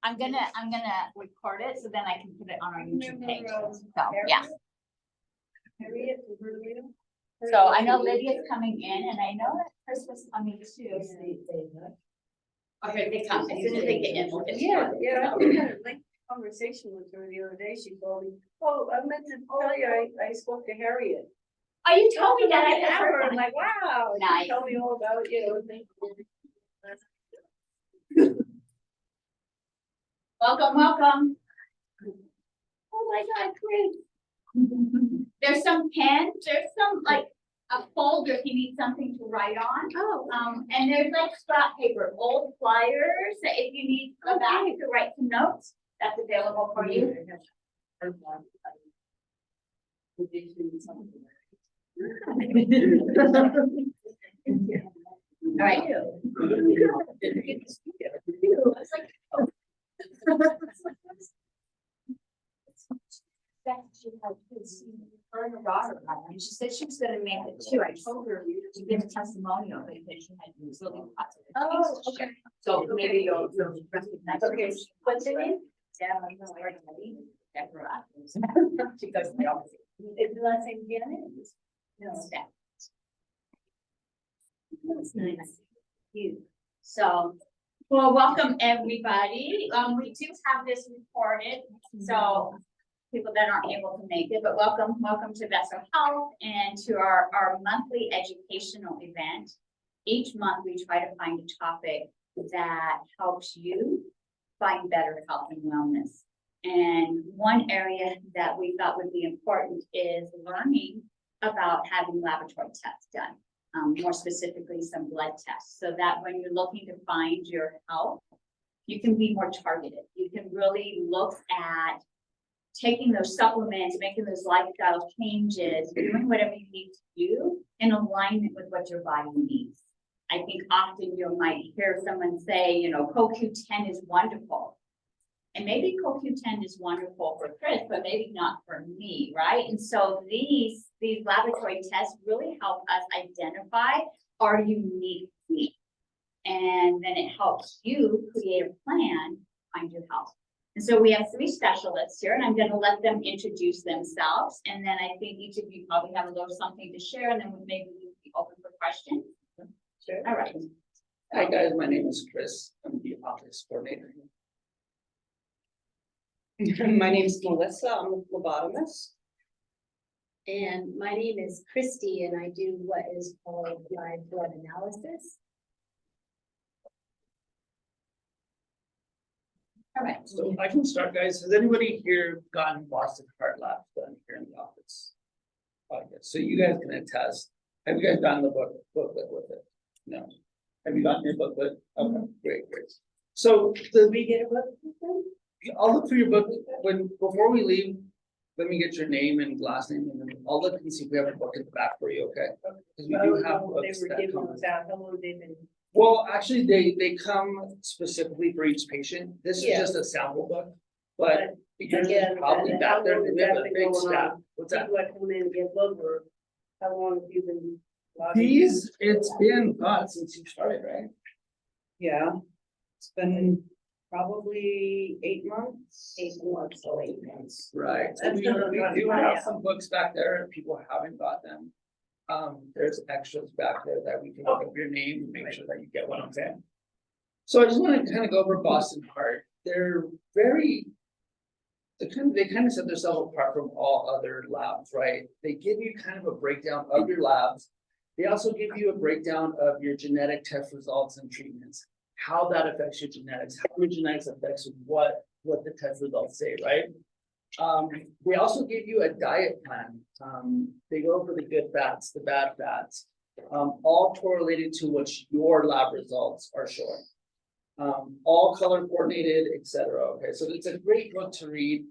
I'm gonna record it so then I can put it on our YouTube page. So yeah. So I know Lydia's coming in, and I know that Chris was coming too. Okay, they come as soon as they get in. We'll get Yeah, started. yeah, I had a lengthy conversation with her the other day. She told me, oh, I meant to tell you, I spoke to Harriet. Oh, you told me that. I Hour. heard I'm like, wow. Nice. Tell me all about it, you know. Welcome, welcome. Oh my God, great. There's some pens, there's some like a folder if you need something to write on. Oh. And there's like scrap paper, old flyers that if you need to go back to write some notes, that's available for you. All right. And she said she was gonna make it too. I told her to give a testimonial because she had really positive. Oh, okay. So maybe you'll recognize. Okay. What's her name? Yeah, I'm not already. Deborah. She goes to the office. Is the last name Janet? No, Steph. That's nice. You. So, well, welcome everybody. We do have this recorded, so people that aren't able to make it, but welcome to Vessel Health and to our monthly educational event. Each month we try to find a topic that helps you find better health and wellness. And one area that we thought would be important is learning about having laboratory tests done. More specifically, some blood tests, so that when you're looking to find your health, you can be more targeted. You can really look at taking those supplements, making those lifestyle changes, doing whatever you need to do in alignment with what your body needs. I think often you might hear someone say, you know, CoQ10 is wonderful. And maybe CoQ10 is wonderful for Chris, but maybe not for me, right? And so these laboratory tests really help us identify our unique needs. And then it helps you create a plan to find your health. And so we have 3 specialists here, and I'm going to let them introduce themselves. And then I think each of you probably have a little something to share, and then maybe we'll be open for questions. Sure. All right. Hi guys, my name is Chris. I'm the office coordinator. My name is Melissa. I'm a phlebotomist. And my name is Christy, and I do what is called live blood analysis. All right. So I can start, guys. Has anybody here gotten Boston Heart Labs done here in the office? Okay, so you guys can attest. Have you guys gotten the booklet with it? No. Have you gotten your booklet? Okay, great. So Did we get a book? I'll look through your book before we leave. Let me get your name and last name, and then I'll look and see if we have a book in the back for you, okay? Because we do have books They were that giving come. us out. How long they've been? Well, actually, they come specifically for each patient. This is Yeah. just a sample book, but because Yeah, it's probably and back how there, long has we have that a been big going staff. on? What's that? People that come in and get blood work. How long have you been? These, it's been, God, since you started, right? Yeah, it's been probably 8 months. 8 months, so 8 months. Right. So That's we gonna we run do high have out. some books back there, if people haven't got them. There's extras back there that we can look up your name and make sure that you get what I'm saying. So I just want to kind of go over Boston Heart. They're very, they kind of set themselves apart from all other labs, right? They give you kind of a breakdown of your labs. They also give you a breakdown of your genetic test results and treatments, how that affects your genetics, how your genetics affects what the test results say, right? They also give you a diet plan. They go over the good fats, the bad fats, all correlated to what your lab results are showing. All color coordinated, etc. Okay, so it's a great book to read,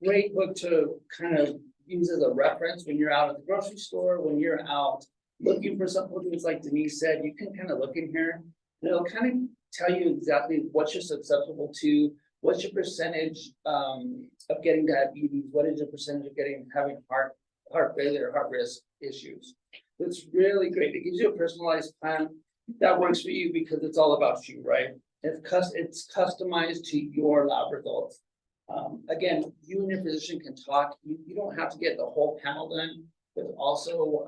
great book to kind of use as a reference when you're out at the grocery store, when you're out looking for something. It's like Denise said, you can kind of look in here and it'll kind of tell you exactly what you're susceptible to, what's your percentage of getting diabetes, what is your percentage of having heart failure, heart risk issues. It's really great. It gives you a personalized plan that works for you because it's all about you, right? It's customized to your lab results. Again, you and your physician can talk, you don't have to get the whole panel done, but also,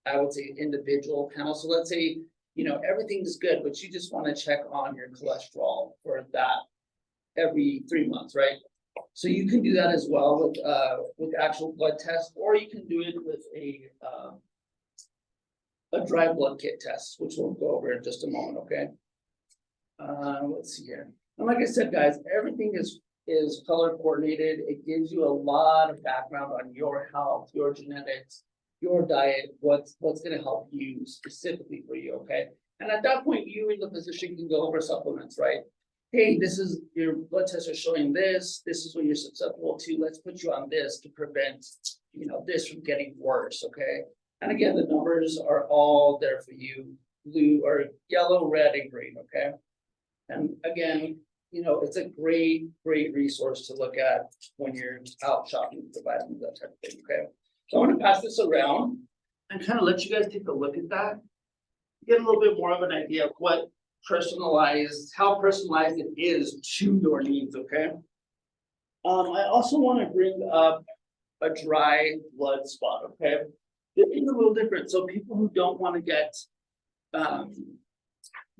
I would say individual panels. So let's say, everything's good, but you just wanna check on your cholesterol for that every 3 months, right? So you can do that as well with actual blood tests, or you can do it with a dry blood kit test, which we'll go over in just a moment, okay? Let's see here. And like I said, guys, everything is color coordinated. It gives you a lot of background on your health, your genetics, your diet, what's gonna help you specifically for you, okay? And at that point, you and the physician can go over supplements, right? Hey, this is your blood tests are showing this is what you're susceptible to. Let's put you on this to prevent, this from getting worse, okay? And again, the numbers are all there for you, blue or yellow, red, and green, okay? And again, it's a great resource to look at when you're out shopping for vitamins, that type of thing, okay? So I want to pass this around and kind of let you guys take a look at that. Get a little bit more of an idea of how personalized it is to your needs, okay? I also want to bring up a dry blood spot, okay? This is a little different. So people who don't want to get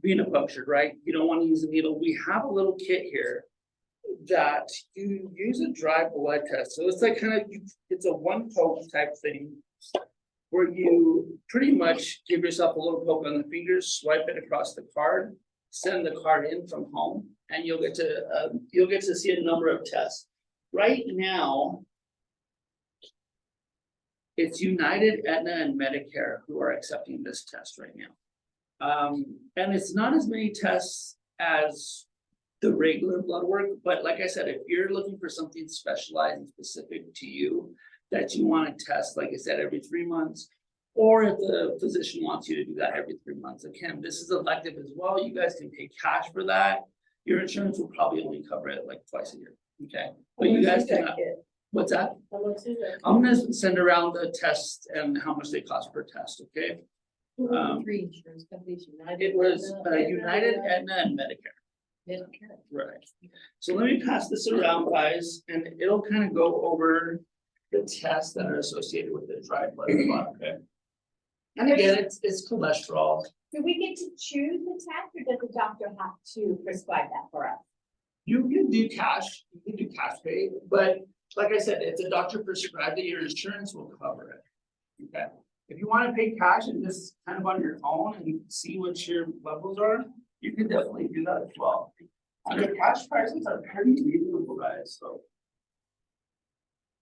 venipunctured, right? You don't want to use a needle. We have a little kit here that you use a dry blood test. So it's like it's a one poke type thing where you pretty much give yourself a little poke on the fingers, swipe it across the card, send the card in from home, and you'll get to see a number of tests. Right now, it's United, Aetna, and Medicare who are accepting this test right now. And it's not as many tests as the regular blood work, but like I said, if you're looking for something specialized and specific to you that you want to test, like I said, every 3 months, or if the physician wants you to do that every 3 months, again, this is elective as well. You guys can pay cash for that. Your insurance will probably only cover it like twice a year, okay? But you guys can. What's that? How much is it? I'm gonna send around the tests and how much they cost per test, okay? Three insurance companies, United. It was United, Aetna, and Medicare. Medicare. Right. So let me pass this around, guys, and it'll kind of go over the tests that are associated with the dry blood spot, okay? And again, it's cholesterol. Do we get to choose the test, or does the doctor have to prescribe that for us? You can do cash pay, but like I said, if the doctor prescribed it, your insurance will cover it. Okay, if you want to pay cash and just kind of on your own and see what your levels are, you can definitely do that as well. And the cash prices are pretty reasonable, guys, so.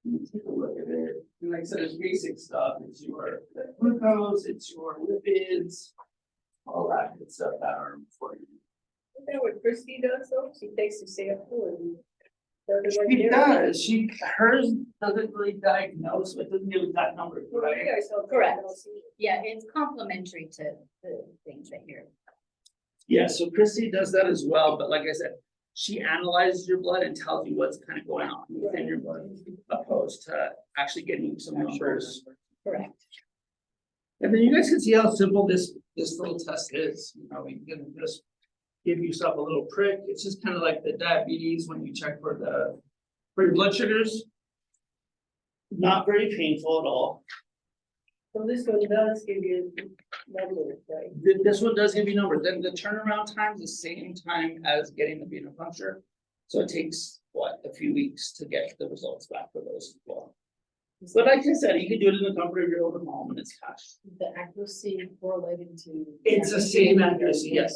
Let me take a look at it. And like I said, it's basic stuff. It's your glucose, it's your lipids, all that good stuff that are important. Is that what Christy does though? She takes the sample and. does it right She there? does, hers doesn't really diagnose, it doesn't give that number, Well, right? you guys don't- Correct. don't see- Yeah, it's complementary to the things right here. Yeah, so Christy does that as well, but like I said, she analyzes your blood and tells you what's kind of going on within your blood, opposed to actually getting some numbers. Correct. And then you guys can see how simple this little test is, you can just give yourself a little prick. It's just kind of like the diabetes when you check for your blood sugars. Not very painful at all. So this one does give you numbers, right? This one does give you numbers, then the turnaround time is the same time as getting the venipuncture. So it takes, a few weeks to get the results back for those as well. But like I said, you can do it in the comfort of your own home and it's cash. The accuracy correlated to. It's the same accuracy, yes.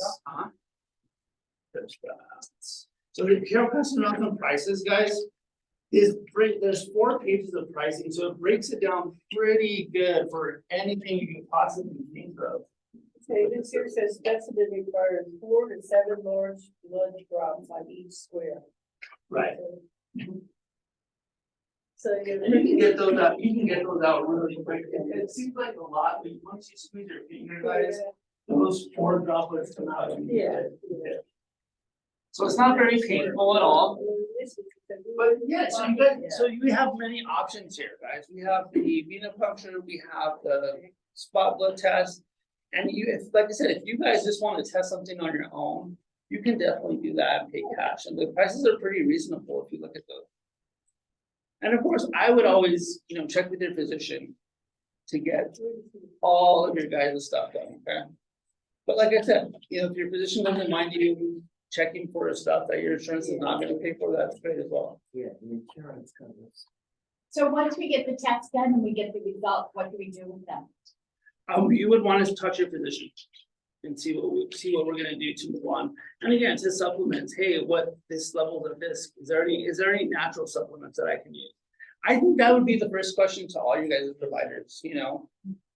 So the care customer outcome prices, guys, there's 4 pages of pricing, so it breaks it down pretty good for anything you can possibly think of. Okay, this here says specimen requires 4 to 7 large blood drops on each square. Right. So And you can get those out really quick. It seems like a lot, but once you squeeze your finger, guys, those 4 droplets come out. Yeah. So it's not very painful at all. But yeah, so you have many options here, guys. We have the venipuncture, we have the spot blood test. And like I said, if you guys just want to test something on your own, you can definitely do that and pay cash, and the prices are pretty reasonable if you look at those. And of course, I would always, check with your physician to get all of your guys' stuff done, okay? But like I said, if your physician doesn't mind you checking for stuff that your insurance is not gonna pay for, that's great as well. Yeah, the insurance covers. So once we get the test done and we get the result, what do we do with them? You would want to touch your physician and see what we're gonna do to move on. And again, to supplements, hey, what this level of this, is there any natural supplements that I can use? I think that would be the first question to all you guys as providers,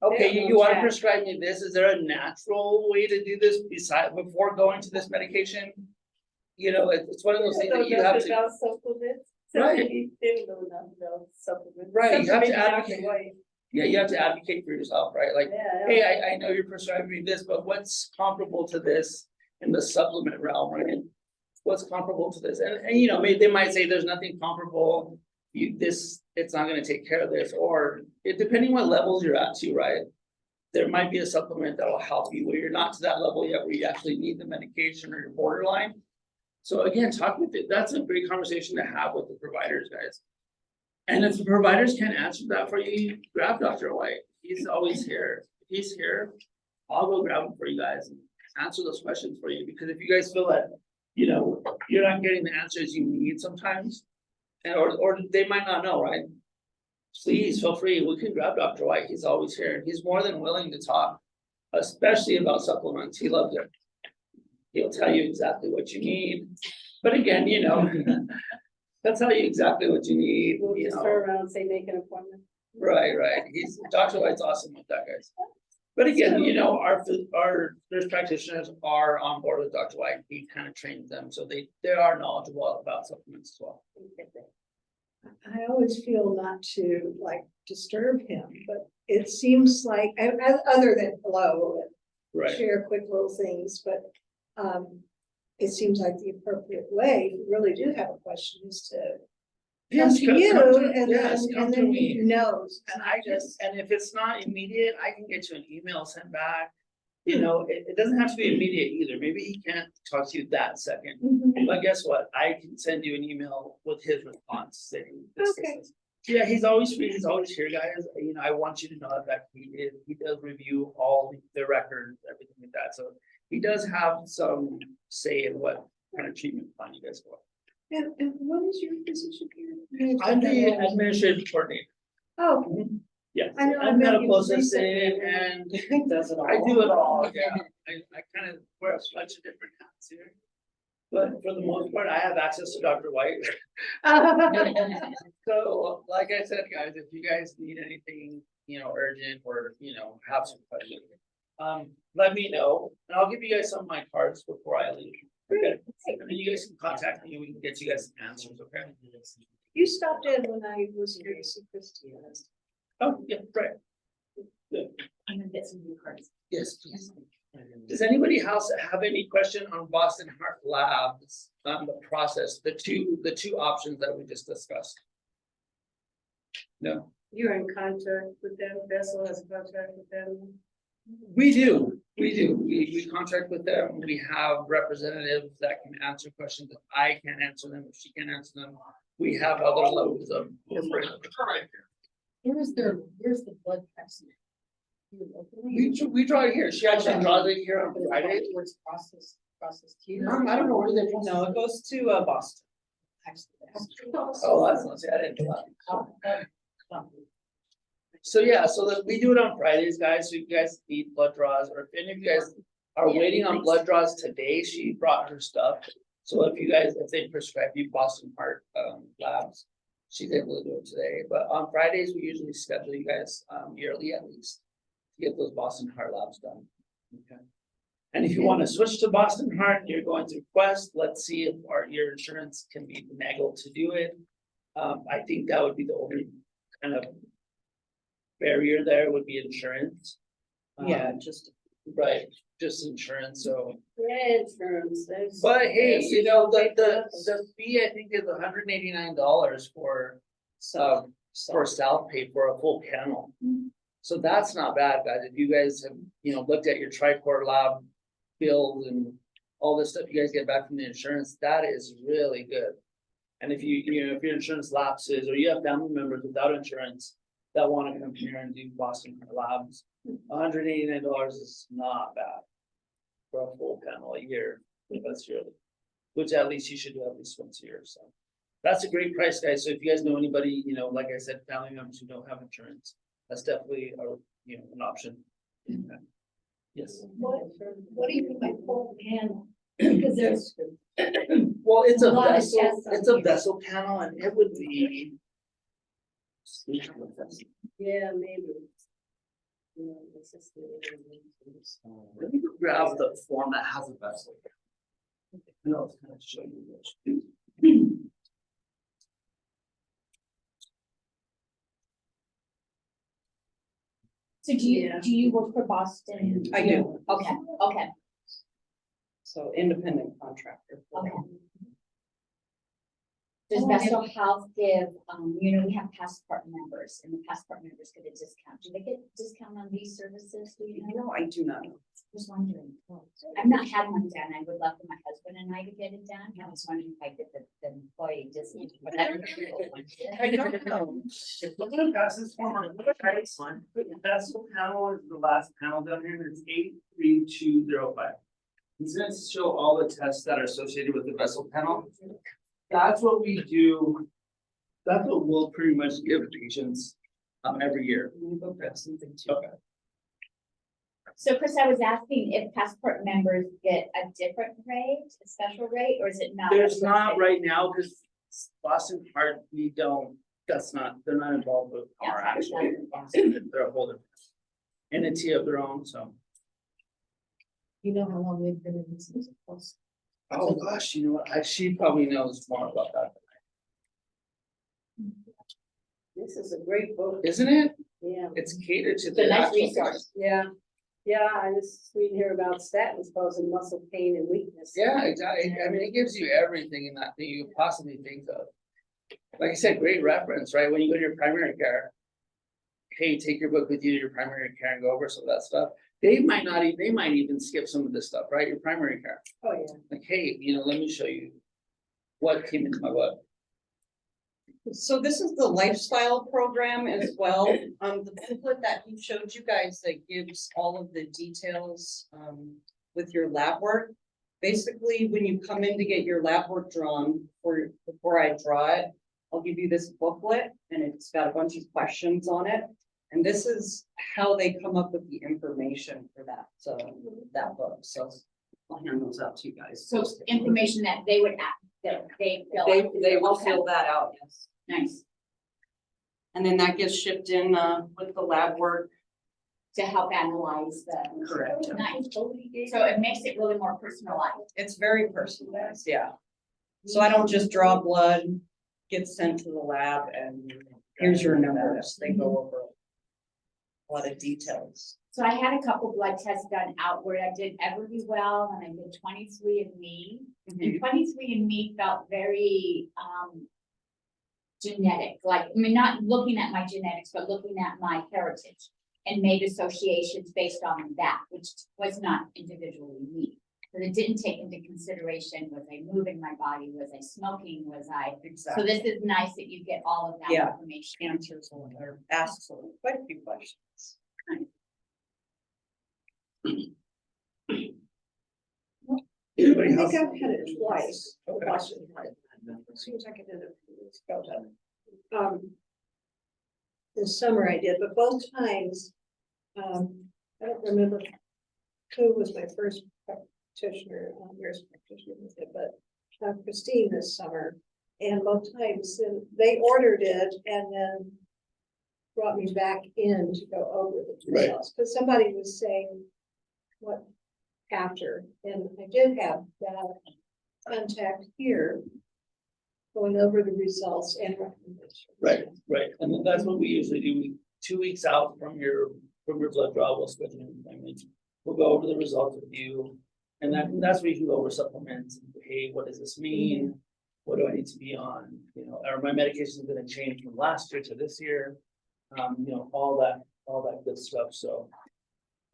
okay, you wanna prescribe me this, is there a natural way to do this before going to this medication? It's one of those things that you have to, About supplements. Right. They don't know nothing about supplements. Right, you have to Maybe Dr. advocate. White. yeah, you have to advocate for yourself, right? Like, Yeah. hey, I know you're prescribing me this, but what's comparable to this in the supplement realm, right? What's comparable to this? And they might say there's nothing comparable. It's not gonna take care of this, or depending what levels you're at too, right? There might be a supplement that will help you where you're not to that level yet, where you actually need the medication or you're borderline. So again, talk with it. That's a great conversation to have with the providers, guys. And if the providers can't answer that for you, grab Dr. White. He's always here. If he's here, I'll go grab him for you guys and answer those questions for you. Because if you guys feel that, you're not getting the answers you need sometimes, and or they might not know, right? Please feel free. We can grab Dr. White. He's always here. He's more than willing to talk, especially about supplements. He loves it. He'll tell you exactly what you need. But again, they'll tell you exactly what you need. We'll just turn around and say, make an appointment. Right. Dr. White's awesome with that, guys. But again, our nurse practitioners are on board with Dr. White. He kind of trains them, so they are knowledgeable about supplements as well. I always feel not to disturb him, but it seems like, other than hello, Right. share quick little things, but it seems like the appropriate way, if you really do have a question, is to come to you, and then he knows. And if it's not immediate, I can get you an email sent back. It doesn't have to be immediate either. Maybe he can't talk to you that second. Mhm. But guess what? I can send you an email with his response saying. this. Okay. Yeah, he's always free. He's always here, guys. I want you to know that he does review all the records, everything like that. So he does have some say in what kind of treatment plan you guys go. And what is your position here? I'm the administrative coordinator. Oh, Yeah, I know, I I'm met medical you assistant recently. and Does it all. I do it all, yeah. I kind of wear a bunch of different hats here. But for the most part, I have access to Dr. White. So, like I said, guys, if you guys need anything, urgent or, have some questions, let me know, and I'll give you guys some of my cards before I leave. Okay, and then you guys can contact me, we can get you guys some answers, okay? you stopped in when I was here to see Christy. Oh, yeah, right. I'm gonna get some new cards. Yes, please. Does anybody else have any question on Boston Heart Labs, the process, the two options that we just discussed? No, You're in contact with them, Vessel has contact with them. we do. We contract with them. We have representatives that can answer questions if I can't answer them, if she can't answer them. We have other levels of. Where's the blood pressure? We draw it here. She actually draws it here on Friday. Where's process here? I don't know where they. No, it goes to Boston. Oh, that's not, see, I didn't do that. So yeah, we do it on Fridays, guys, so if you guys need blood draws, or if any of you guys are waiting on blood draws today, she brought her stuff. So if they prescribe you Boston Heart Labs, she's able to do it today, but on Fridays, we usually schedule you guys yearly at least. To get those Boston Heart Labs done. Okay. And if you want to switch to Boston Heart, you're going through Quest, let's see if your insurance can be finagled to do it. I think that would be the only kind of barrier there would be insurance. Yeah, just. Right, just insurance, so. Insurance. But hey, the fee, I think is $189 for self-pay for a full panel. So that's not bad, guys. If you guys have, looked at your Tricor lab bills and all this stuff you guys get back from the insurance, that is really good. And if if your insurance lapses, or you have family members without insurance that wanna come here and do Boston labs, $189 is not bad for a full panel a year, that's yearly, which at least you should do at least once a year, so. That's a great price, guys, so if you guys know anybody, like I said, family members who don't have insurance, that's definitely an option. Yes. What do you mean by full panel? Because there's. Well, it's a A lot of vessel, tests on it's a here. vessel panel and it would be. Yeah, maybe. Let me grab the form that has a vessel. No, it's gonna show you this. So do you work for Boston? I do. Okay, okay, So independent contractor. okay. Does Vessel Health give, we have passport members, and the passport members get a discount. Do they get discount on these services? Do you know? No, I do not know. Just wondering. I've not had one done. I would love for my husband and I to get it done. I was wondering if I get the employee discount. But I don't know. I don't know. I'm gonna pass this form on. The vessel panel is the last panel down here, and it's 83205. It's gonna show all the tests that are associated with the vessel panel. That's what we do. That's what we'll pretty much give patients every year. Okay. So Chris, I was asking if passport members get a different rate, a special rate, or is it not? There's not right now, because Boston Heart, they're not involved with our Yeah, actual. They're a whole different entity of their own, so. You know how long we've been in business? Oh, gosh, you know what, she probably knows more about that, This is a great book. isn't it? Yeah. It's catered to It's a the nice actual. resource. Yeah, I just reading here about statins causing muscle pain and weakness. Yeah, exactly. I mean, it gives you everything in that thing you could possibly think of. Like I said, great reference, right? When you go to your primary care. Hey, take your book with you to your primary care and go over some of that stuff. They might even skip some of this stuff, right? Your primary care. Oh, yeah. Like, hey, let me show you what came into my book. So this is the lifestyle program as well. The booklet that he showed you guys that gives all of the details, with your lab work. Basically, when you come in to get your lab work drawn, before I draw it, I'll give you this booklet and it's got a bunch of questions on it. And this is how they come up with the information for that, so that book, so I'll hand those out to you guys. So it's information that they would act, that they fill They, out. they will Okay, fill that out, yes. Nice, And then that gets shipped in, with the lab work. to help analyze the. Correct. Nice, so it makes it really more personalized. It's very personalized, yeah. So I don't just draw blood, get sent to the lab and here's your numbers. They go over a lot of details. So I had a couple blood tests done outward. I did Everlywell and I did 23andMe. And 23andMe felt very, genetic, like, I mean, not looking at my genetics, but looking at my heritage. And made associations based on that, which was not individually me. But it didn't take into consideration, was I moving my body, was I smoking, so Exactly. this is nice that you get all of that Yeah. information. Answers or asks quite a few questions. I think I've had it twice. Okay. Boston Heart. Seems like I did it a few years ago, but, this summer I did, but both times, I don't remember who was my first practitioner, nurse practitioner with it, but Christine this summer. And both times, then they ordered it and then brought me back in to go over the Right. results, because somebody was saying what after, and I did have that contact here going over the results and recommendations. Right, and then that's what we usually do, 2 weeks out from your blood draw, we'll schedule an appointment. We'll go over the results with you, and that's where you can go over supplements, hey, what does this mean? What do I need to be on, are my medications gonna change from last year to this year? All that good stuff, so.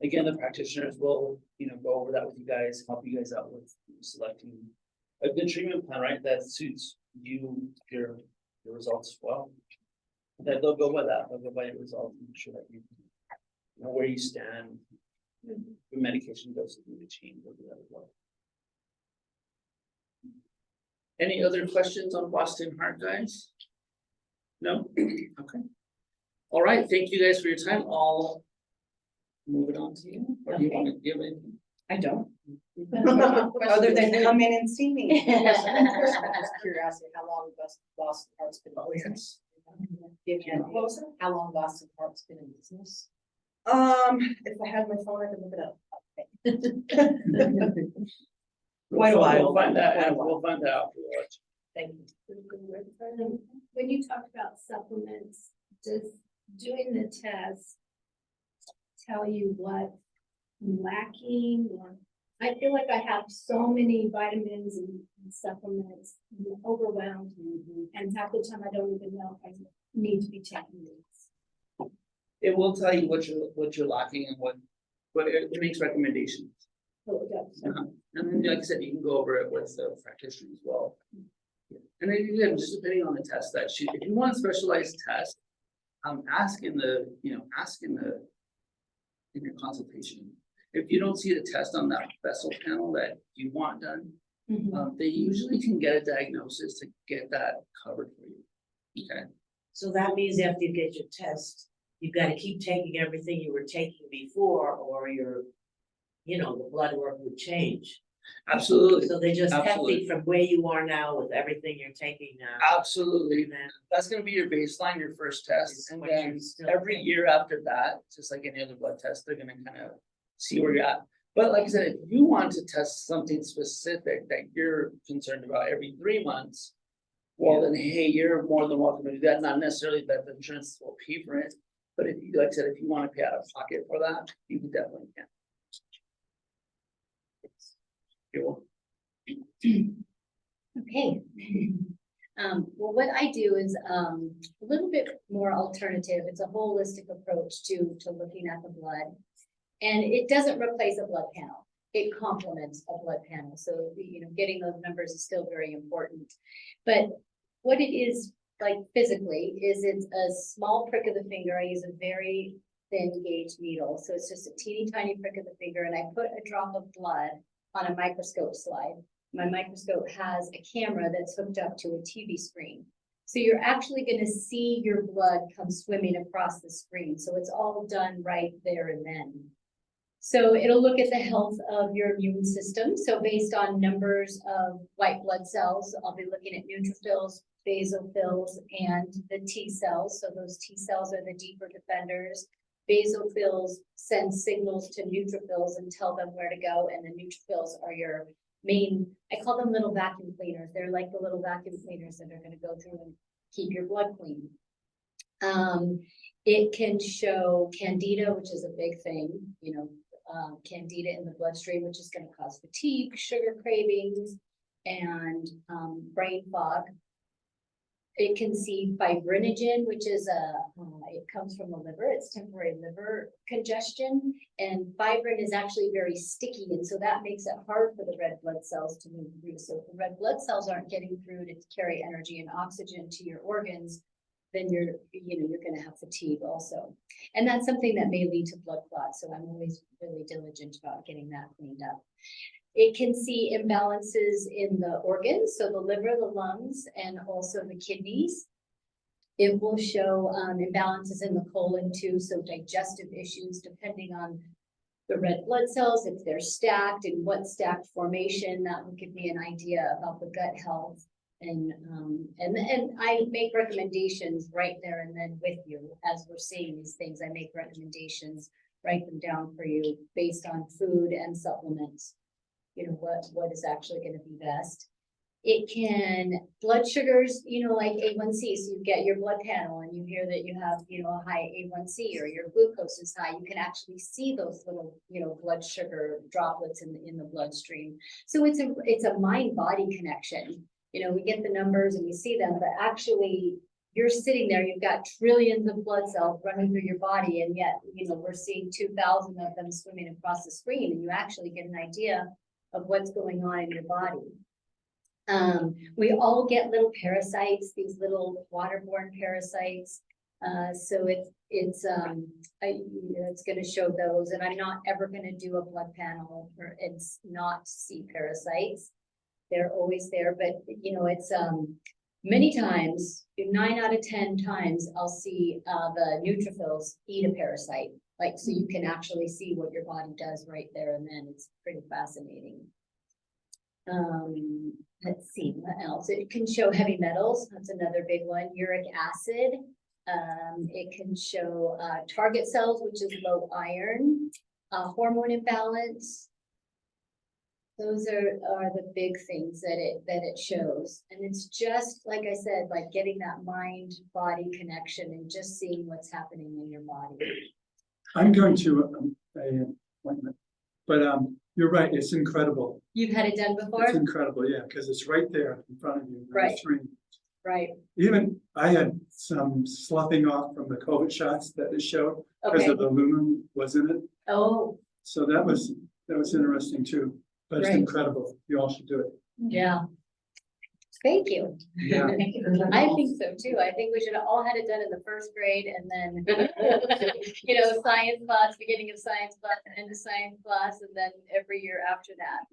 Again, the practitioners will, go over that with you guys, help you guys out with selecting a good treatment plan, right, that suits you, your results well. That they'll go by that, they'll go by your results, and make sure that you know where you stand. The medication doses need to change or the other way. Any other questions on Boston Heart, guys? No? Okay. All right, thank you guys for your time. I'll move it on to you. Or do you want to give anything? I don't. Other than come in and see me. Just curiosity, how long Boston Heart's been? Oh, yes. How long Boston Heart's been in business? If I had my phone, I could look it up. Quite a while. We'll find that, Quite a and while. we'll find that afterwards. Thank you. When you talk about supplements, does doing the test tell you what I'm lacking, or I feel like I have so many vitamins and supplements, I'm overwhelmed, and half the time I don't even know if I need to be taking these. It will tell you what you're lacking and what it makes recommendations. So it does. And then, like I said, you can go over it with the practitioner as well. And then again, just depending on the test that if you want a specialized test, ask in your consultation. If you don't see the test on that vessel panel that you want done, they usually can get a diagnosis to get that covered for you. Okay. So that means after you get your test, you've got to keep taking everything you were taking before, or the blood work would change. Absolutely. So they just test Absolutely. it from where you are now with everything you're taking now. Absolutely. And then That's gonna be your baseline, your first test, and When you're then still- every year after that, just like any other blood test, they're gonna kind of see where you're at. But like I said, if you want to test something specific that you're concerned about every 3 months, well, then, hey, you're more than welcome to do that. Not necessarily that the insurance will pay for it, but if you, like I said, if you want to pay out of pocket for that, you can definitely can. You're welcome. Okay. Well, what I do is, a little bit more alternative. It's a holistic approach to looking at the blood. And it doesn't replace a blood panel. It complements a blood panel. So, getting those numbers is still very important. But what it is like physically is it's a small prick of the finger. I use a very thin gauge needle. So it's just a teeny tiny prick of the finger, and I put a drop of blood on a microscope slide. My microscope has a camera that's hooked up to a TV screen. So you're actually going to see your blood come swimming across the screen. So it's all done right there and then. So it'll look at the health of your immune system. So based on numbers of white blood cells, I'll be looking at neutrophils, basophils, and the T cells. So those T cells are the deeper defenders. Basophils send signals to neutrophils and tell them where to go. And the neutrophils are your main, I call them little vacuum cleaners. They're like the little vacuum cleaners that are going to go through and keep your blood clean. It can show candida, which is a big thing, candida in the bloodstream, which is going to cause fatigue, sugar cravings, and brain fog. It can see fibrinogen, which is it comes from the liver. It's temporary liver congestion, and fibrin is actually very sticky, and so that makes it hard for the red blood cells to move through. So if the red blood cells aren't getting through to carry energy and oxygen to your organs, then you're going to have fatigue also. And that's something that may lead to blood clots. So I'm always really diligent about getting that cleaned up. It can see imbalances in the organs, so the liver, the lungs, and also the kidneys. It will show imbalances in the colon too, so digestive issues depending on the red blood cells, if they're stacked and what stacked formation, that will give me an idea about the gut health. And I make recommendations right there and then with you as we're seeing these things. I make recommendations, write them down for you based on food and supplements. What is actually going to be best. It can, blood sugars, like A1C, so you get your blood panel and you hear that you have, a high A1C or your glucose is high, you can actually see those little, blood sugar droplets in the bloodstream. So it's a mind-body connection. We get the numbers and we see them, but actually you're sitting there, you've got trillions of blood cells running through your body, and yet, we're seeing 2,000 of them swimming across the screen, and you actually get an idea of what's going on in your body. We all get little parasites, these little waterborne parasites. So it's gonna show those, and I'm not ever gonna do a blood panel or it's not to see parasites. They're always there, but you know, it's, many times, 9 out of 10 times, I'll see, the neutrophils eat a parasite. Like, so you can actually see what your body does right there and then. It's pretty fascinating. Let's see, what else? It can show heavy metals. That's another big one. Uric acid. It can show target cells, which is low iron, hormone imbalance. Those are the big things that it shows. And it's just, like I said, like getting that mind-body connection and just seeing what's happening in your body. I'm going to a appointment, but you're right, it's incredible. You've had it done before? It's incredible, yeah, because it's right there in front of you. Right. Screen. Right, Even I had some sloughing off from the COVID shots that it showed because okay. of the aluminum was in it. Oh, So that was interesting too. But it's Right. incredible. You all should do it. yeah. Thank you. Yeah. I think so too. I think we should have all had it done in the first grade and then, you know, science class, beginning of science class, and end of science class, and then every year after that.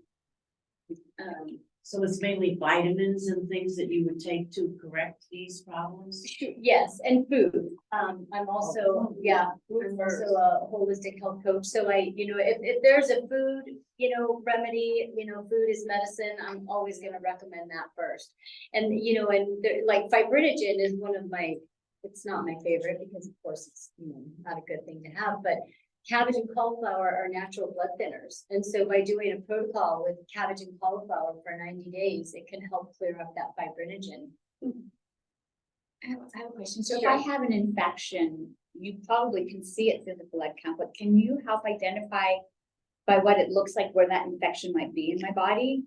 So it's mainly vitamins and things that you would take to correct these problems? Yes, and food. I'm also, yeah, I'm also a holistic health coach. So you know, if there's a food, you know, remedy, you know, food is medicine, I'm always gonna recommend that first. And, you know, and like fibrinogen is one of my, it's not my favorite because of course it's, you know, not a good thing to have, but cabbage and cauliflower are natural blood thinners. And so by doing a protocol with cabbage and cauliflower for 90 days, it can help clear up that fibrinogen. I have a question. So if I have an infection, you probably can see it through the blood count, but can you help identify by what it looks like where that infection might be in my body?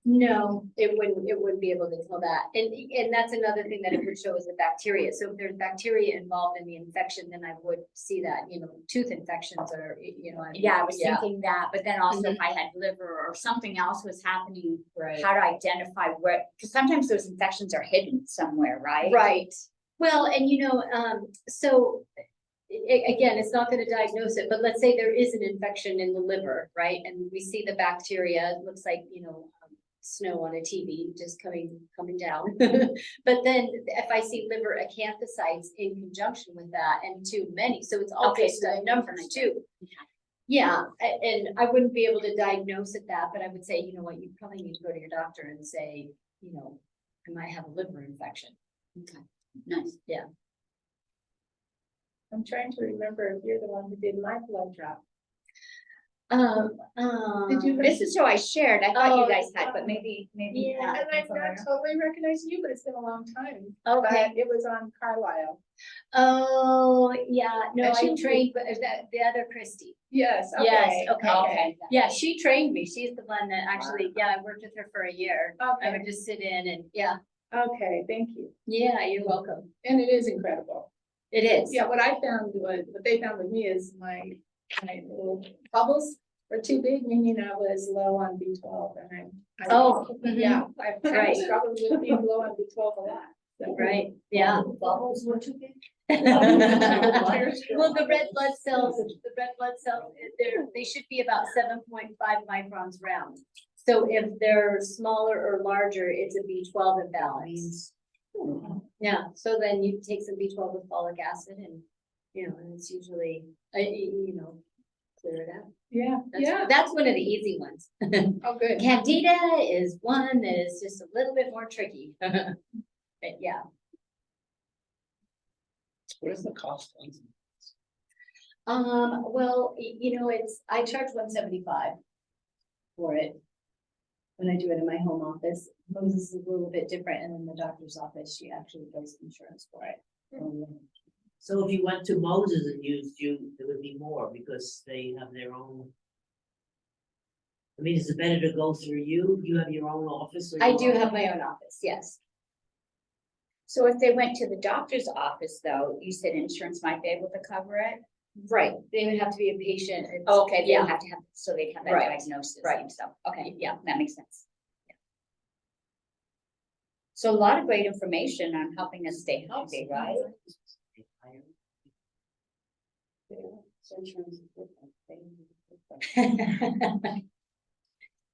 No, it wouldn't be able to tell that. And that's another thing that it would show is the bacteria. So if there's bacteria involved in the infection, then I would see that, you know, tooth infections are, you know. Yeah, I was thinking that, but then also Mhm. if I had liver or something else was happening, Right. how to identify where, because sometimes those infections are hidden somewhere, right? Right. Well, and you know, so again, it's not gonna diagnose it, but let's say there is an infection in the liver, right? And we see the bacteria, it looks like, you know, snow on a TV just coming down. But then if I see liver acanthocytes in conjunction with that and too many, so it's all Okay, based so on numbers too. Yeah, and I wouldn't be able to diagnose it that, but I would say, you know what, you probably need to go to your doctor and say, you know, I might have a liver infection. Okay, nice. Yeah. I'm trying to remember if you're the one who did my blood draw. Did you? This is who I shared. I thought Oh, you guys had, but maybe. Yeah. And I'm not totally recognizing you, but it's been a long time. Okay. But it was on Carlisle. Oh, yeah, no, I Actually- trained, but the other Christy. Yes, Yes, okay. okay. Yeah, she trained me. She's the one that actually, yeah, I worked with her for a year. I Okay, would just sit in and, yeah, okay, thank you. yeah, you're welcome. And it is incredible. It is. Yeah, what they found with me is my little bubbles were too big, meaning I was low on B12 and Oh, mhm. yeah, I've Right. struggled with being low on B12 a lot. So- Right, yeah. Bubbles were too big? Well, the red blood cells, they should be about 7.5 microns round. So if they're smaller or larger, it's a B12 imbalance. Yeah, so then you take some B12 with folic acid and, you know, and it's usually, you know, clear it out. Yeah, yeah, That's one of the easy ones. oh, good. Candida is one that is just a little bit more tricky. But yeah, What is the cost? well, you know, I charge 175 for it. When I do it in my home office, Moses is a little bit different, and in the doctor's office, she actually does insurance for it. So if you went to Moses and used you, it would be more because they have their own. I mean, is it better to go through you? You have your own office? or I you do are- have my own office, yes. So if they went to the doctor's office though, you said insurance might be able to cover it? Right, they would have to be a patient. It's- Okay, they Yeah, have to have, so they have that Right, diagnosis right. and stuff. Okay, yeah, that makes sense. Yeah. So a lot of great information on helping us stay healthy, right?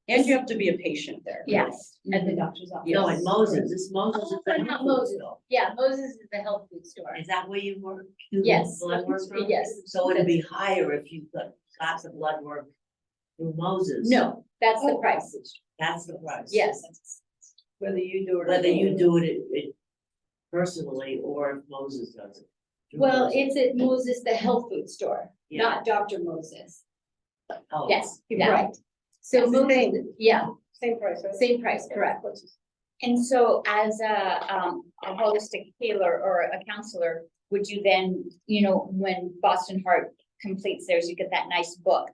And you have to be a patient there. Yes. At the doctor's office. No, in Moses, this Moses is the Not health Moses. food store. Yeah, Moses is the health food store. Is that where you work? Do the Yes. Blood work from? Yes. So it'd be higher if you got the blood work through Moses. No, that's the price. That's the price. Yes. Whether you do it. or Whether you not. do it personally or if Moses does it. Through Well, Moses. it's at Moses, the health food store, Yeah. not Dr. Moses. Oh. Yes, yeah. Right. So It's the Moses, same. yeah, Same price, right? same price, correct. And so as a holistic healer or a counselor, would you then, you know, when Boston Heart completes theirs, you get that nice book.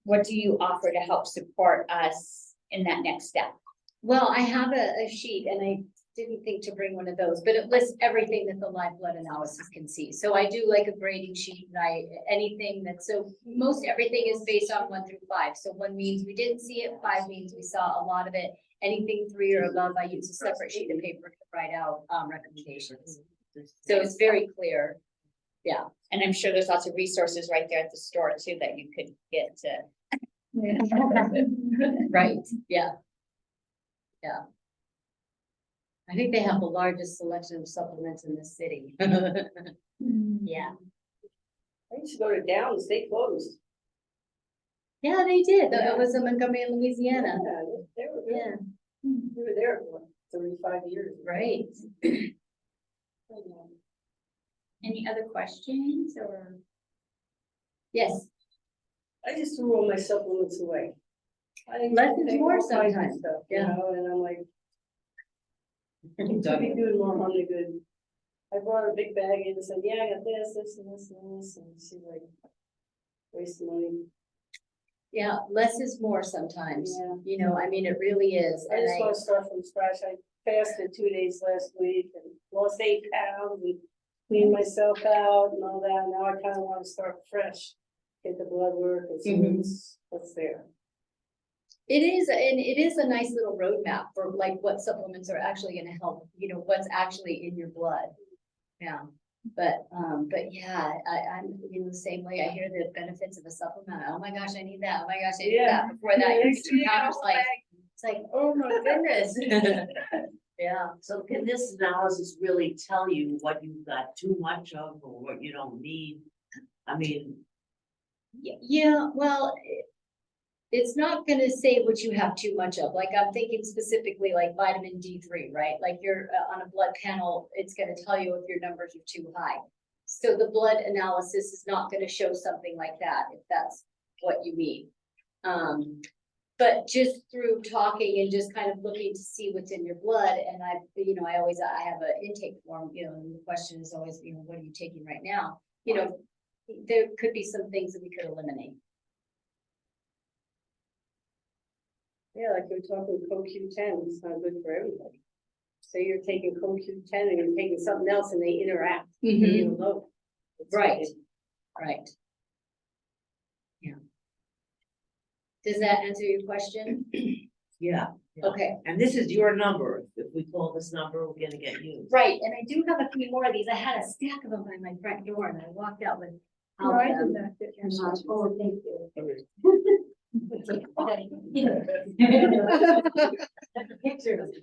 What do you offer to help support us in that next step? Well, I have a sheet and I didn't think to bring one of those, but it lists everything that the live blood analysis can see. So I do like a grading sheet and anything that, so most everything is based on 1 through 5. So 1 means we didn't see it, 5 means we saw a lot of it. Anything 3 or above, I use a separate sheet of paper to write out recommendations. So it's very clear. Yeah. And I'm sure there's lots of resources right there at the store too that you could get to. Right, yeah. Yeah. I think they have the largest selection of supplements in the city. Yeah, I used to go to Downs, they closed. yeah, they did. It was in Montgomery, Louisiana. Yeah, they were good. Yeah, We were there for 35 years. right. Any other questions or? Yes, I just threw all my supplements away. I didn't Less is take more all kinds of sometimes, stuff, yeah. You know, and I'm like, to be doing more harm than good. I brought a big bag in and said, yeah, I got this, this, and this, and this, and she's like, waste money. yeah, less is more sometimes. Yeah. You know, I mean, it really is. I And just wanna start from scratch. I fasted 2 days last week and lost 8 pounds and cleaned myself out and all that. Now I kinda wanna start fresh. Get the blood work and see what's there. It is, and it is a nice little roadmap for like what supplements are actually gonna help, you know, what's actually in your blood. Yeah, but yeah, I'm, you know, the same way. I hear the benefits of a supplement. Oh my gosh, I need that. Oh my gosh, I need Yeah. that. Before that, Yeah, you're next thing you know, it's like, oh my goodness. Yeah, So can this analysis really tell you what you've got too much of or what you don't need? I mean, yeah, well, it's not gonna say what you have too much of, like, I'm thinking specifically like vitamin D3, right? Like you're on a blood panel, it's gonna tell you if your numbers are too high. So the blood analysis is not gonna show something like that, if that's what you mean. But just through talking and just kind of looking to see what's in your blood, and I, you know, I have an intake form, you know, and the question is always, you know, what are you taking right now? You know, there could be some things that we could eliminate. Yeah, like we're talking CoQ10, it's not good for everybody. So you're taking CoQ10 and you're taking something else and they interact. You don't know. It's Right. like- Right. Yeah. Does that answer your question? yeah. yeah. Okay, And this is your number. If we call this number, we're gonna get you. right, and I do have a few more of these. I had a stack of them by my front door and I walked out with. No, all I of them. did not get your And, stuff. oh, thank you. Pictures.